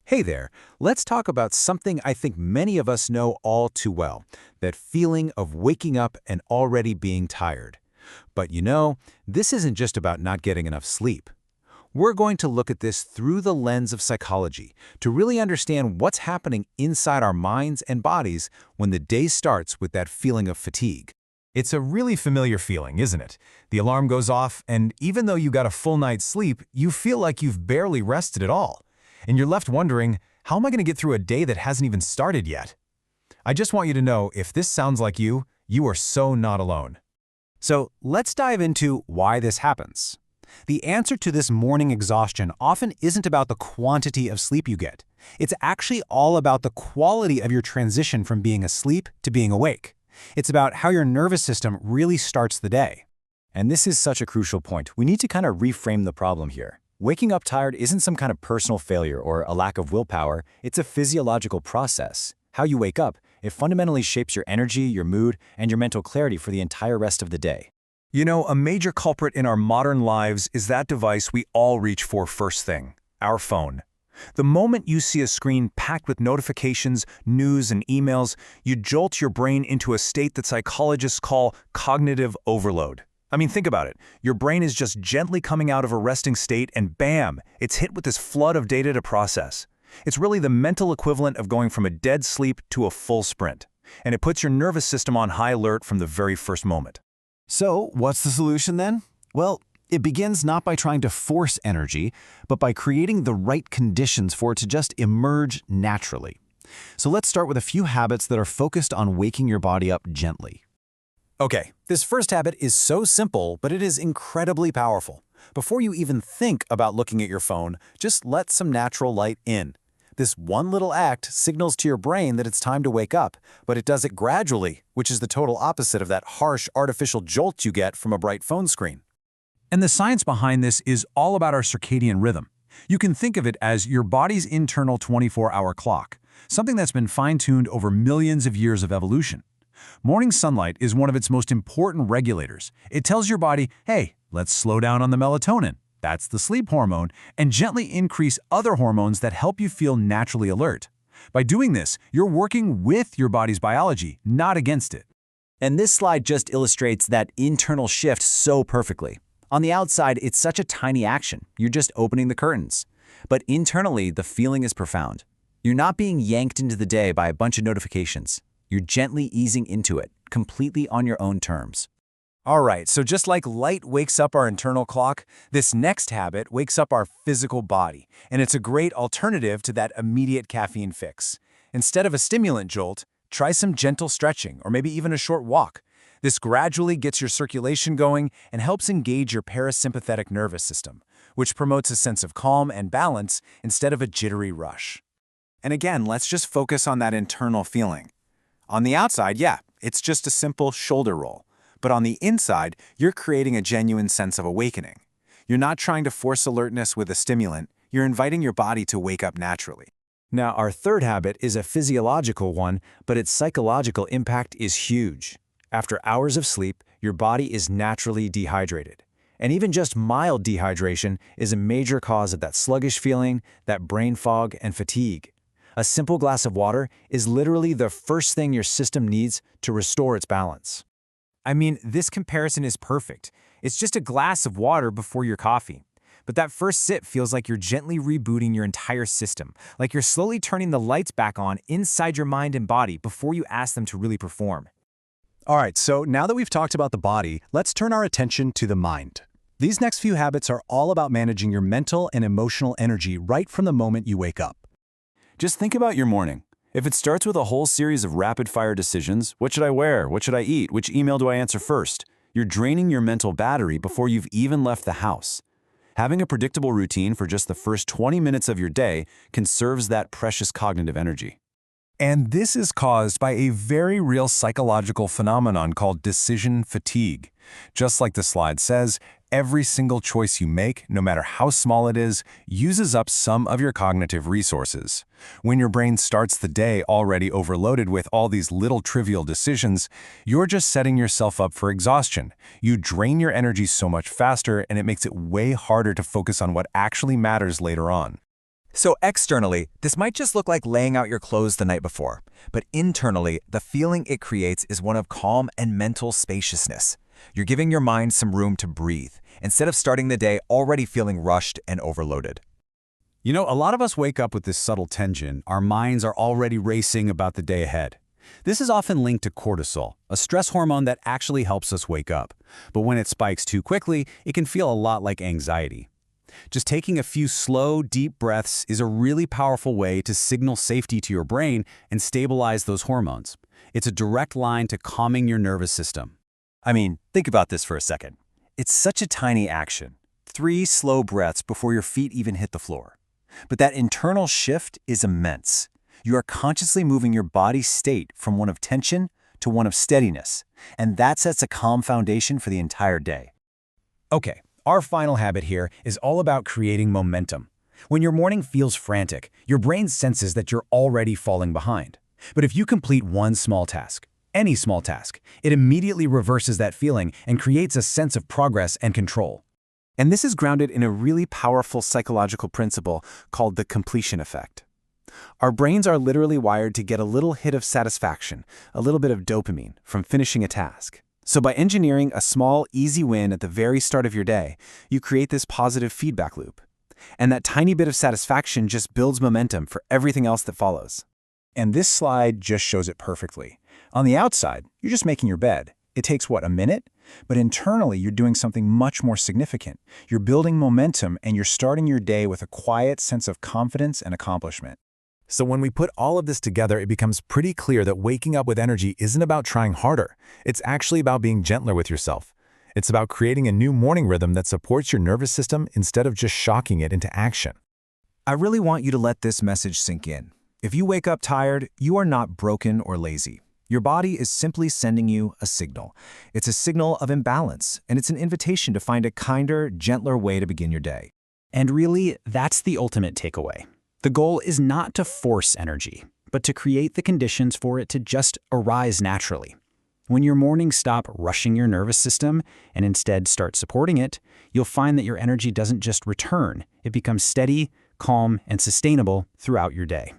Hey there, let's talk about something I think many of us know all too well, that feeling of waking up and already being tired. But this isn't just about not getting enough sleep. We're going to look at this through the lens of psychology to really understand what's happening inside our minds and bodies when the day starts with that feeling of fatigue. It's a really familiar feeling, isn't it? The alarm goes off, and even though you got a full night's sleep, you feel like you've barely rested at all. And you're left wondering, how am I going to get through a day that hasn't even started yet? I just want you to know, if this sounds like you are so not alone. So let's dive into why this happens. The answer to this morning exhaustion often isn't about the quantity of sleep you get. It's actually all about the quality of your transition from being asleep to being awake. It's about how your nervous system really starts the day. And this is such a crucial point. We need to kind of reframe the problem here. Waking up tired isn't some kind of personal failure or a lack of willpower. It's a physiological process. How you wake up, it fundamentally shapes your energy, your mood, and your mental clarity for the entire rest of the day. You know, a major culprit in our modern lives is that device we all reach for first thing, our phone. The moment you see a screen packed with notifications, news, and emails, you jolt your brain into a state that psychologists call cognitive overload. I mean, think about it. Your brain is just gently coming out of a resting state and bam, it's hit with this flood of data to process. It's really the mental equivalent of going from a dead sleep to a full sprint. And it puts your nervous system on high alert from the very first moment. So, what's the solution then? Well, it begins not by trying to force energy, but by creating the right conditions for it to just emerge naturally. So let's start with a few habits that are focused on waking your body up gently. Okay, this first habit is so simple, but it is incredibly powerful. Before you even think about looking at your phone, just let some natural light in. This one little act signals to your brain that it's time to wake up, but it does it gradually, which is the total opposite of that harsh, artificial jolt you get from a bright phone screen. And the science behind this is all about our circadian rhythm. You can think of it as your body's internal 24-hour clock, something that's been fine-tuned over millions of years of evolution. Morning sunlight is one of its most important regulators. It tells your body, hey, let's slow down on the melatonin, that's the sleep hormone, and gently increase other hormones that help you feel naturally alert. By doing this, you're working with your body's biology, not against it. And this slide just illustrates that internal shift so perfectly. On the outside, it's such a tiny action. You're just opening the curtains. But internally, the feeling is profound. You're not being yanked into the day by a bunch of notifications. You're gently easing into it, completely on your own terms. All right, so just like light wakes up our internal clock, this next habit wakes up our physical body, and it's a great alternative to that immediate caffeine fix. Instead of a stimulant jolt, try some gentle stretching or maybe even a short walk. This gradually gets your circulation going and helps engage your parasympathetic nervous system, which promotes a sense of calm and balance instead of a jittery rush. And again, let's just focus on that internal feeling. On the outside, yeah, it's just a simple shoulder roll. But on the inside, you're creating a genuine sense of awakening. You're not trying to force alertness with a stimulant, you're inviting your body to wake up naturally. Now, our third habit is a physiological one, but its psychological impact is huge. After hours of sleep, your body is naturally dehydrated. And even just mild dehydration is a major cause of that sluggish feeling, that brain fog, and fatigue. A simple glass of water is literally the first thing your system needs to restore its balance. I mean, this comparison is perfect. It's just a glass of water before your coffee. But that first sip feels like you're gently rebooting your entire system, like you're slowly turning the lights back on inside your mind and body before you ask them to really perform. All right, so now that we've talked about the body, let's turn our attention to the mind. These next few habits are all about managing your mental and emotional energy right from the moment you wake up. Just think about your morning. If it starts with a whole series of rapid-fire decisions, what should I wear, what should I eat, which email do I answer first, you're draining your mental battery before you've even left the house. Having a predictable routine for just the first 20 minutes of your day conserves that precious cognitive energy. And this is caused by a very real psychological phenomenon called decision fatigue. Just like the slide says, every single choice you make, no matter how small it is, uses up some of your cognitive resources. When your brain starts the day already overloaded with all these little trivial decisions, you're just setting yourself up for exhaustion. You drain your energy so much faster, and it makes it way harder to focus on what actually matters later on. So externally, this might just look like laying out your clothes the night before, but internally, the feeling it creates is one of calm and mental spaciousness. You're giving your mind some room to breathe, instead of starting the day already feeling rushed and overloaded. You know, a lot of us wake up with this subtle tension. Our minds are already racing about the day ahead. This is often linked to cortisol, a stress hormone that actually helps us wake up. But when it spikes too quickly, it can feel a lot like anxiety. Just taking a few slow, deep breaths is a really powerful way to signal safety to your brain and stabilize those hormones. It's a direct line to calming your nervous system. I mean, think about this for a second. It's such a tiny action. 3 slow breaths before your feet even hit the floor. But that internal shift is immense. You are consciously moving your body's state from one of tension to one of steadiness, and that sets a calm foundation for the entire day. Okay, our final habit here is all about creating momentum. When your morning feels frantic, your brain senses that you're already falling behind. But if you complete one small task, any small task, it immediately reverses that feeling and creates a sense of progress and control. And this is grounded in a really powerful psychological principle called the completion effect. Our brains are literally wired to get a little hit of satisfaction, a little bit of dopamine, from finishing a task. So by engineering a small, easy win at the very start of your day, you create this positive feedback loop. And that tiny bit of satisfaction just builds momentum for everything else that follows. And this slide just shows it perfectly. On the outside, you're just making your bed. It takes, what, a minute? But internally, you're doing something much more significant. You're building momentum and you're starting your day with a quiet sense of confidence and accomplishment. So when we put all of this together, it becomes pretty clear that waking up with energy isn't about trying harder. It's actually about being gentler with yourself. It's about creating a new morning rhythm that supports your nervous system instead of just shocking it into action. I really want you to let this message sink in. If you wake up tired, you are not broken or lazy. Your body is simply sending you a signal. It's a signal of imbalance, and it's an invitation to find a kinder, gentler way to begin your day. And really, that's the ultimate takeaway. The goal is not to force energy, but to create the conditions for it to just arise naturally. When your mornings stop rushing your nervous system and instead start supporting it, you'll find that your energy doesn't just return, it becomes steady, calm, and sustainable throughout your day.